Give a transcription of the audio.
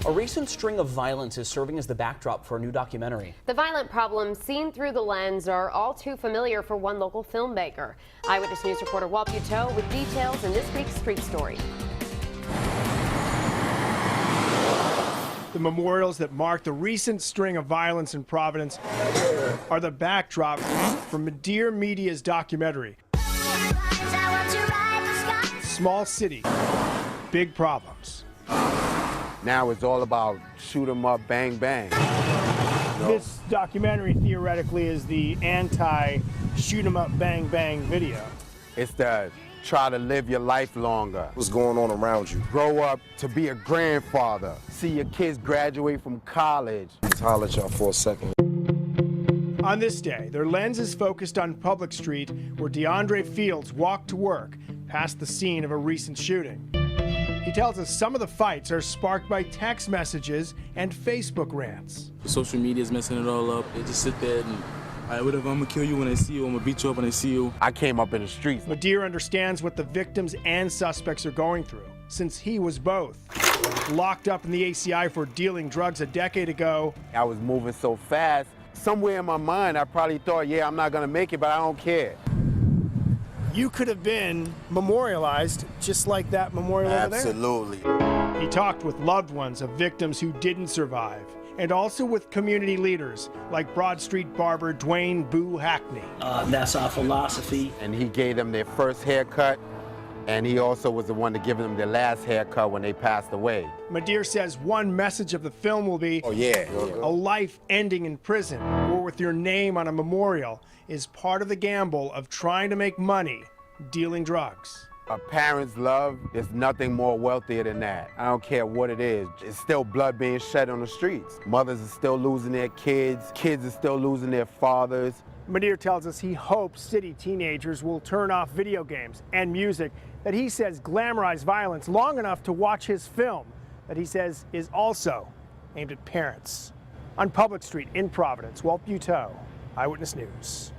A recent string of violence is serving as the backdrop for a new documentary. The violent problems seen through the lens are all too familiar for one local filmmaker. Eyewitness News reporter Walt Buteau with details in this week's Street Story. The memorials that mark the recent string of violence in Providence are the backdrop for Madeir Media's documentary. Small city, big problems. Now it's all about shoot 'em up, bang, bang. This documentary theoretically is the anti-shoot 'em up, bang, bang video. It's the try to live your life longer. What's going on around you? Grow up to be a grandfather. See your kids graduate from college. Let's holler at y'all for a second. On this day, their lens is focused on Public Street, where DeAndre Fields walked to work past the scene of a recent shooting. He tells us some of the fights are sparked by text messages and Facebook rants. Social media is messing it all up. They just sit there and, all right, whatever, I'm gonna kill you when I see you, I'm gonna beat you up when I see you. I came up in the streets. Madeir understands what the victims and suspects are going through, since he was both. Locked up in the ACI for dealing drugs a decade ago. I was moving so fast. Somewhere in my mind, I probably thought, yeah, I'm not gonna make it, but I don't care. You could have been memorialized just like that memorial over there. Absolutely. He talked with loved ones of victims who didn't survive, and also with community leaders like Broad Street barber Dwayne Boo Hackney. That's our philosophy. And he gave them their first haircut, and he also was the one to give them their last haircut when they passed away. Madeir says one message of the film will be, Oh, yeah. a life ending in prison or with your name on a memorial is part of the gamble of trying to make money dealing drugs. A parent's love is nothing more wealthier than that. I don't care what it is. It's still blood being shed on the streets. Mothers are still losing their kids. Kids are still losing their fathers. Madeir tells us he hopes city teenagers will turn off video games and music that he says glamorize violence long enough to watch his film that he says is also aimed at parents. On Public Street in Providence, Walt Buteau, Eyewitness News.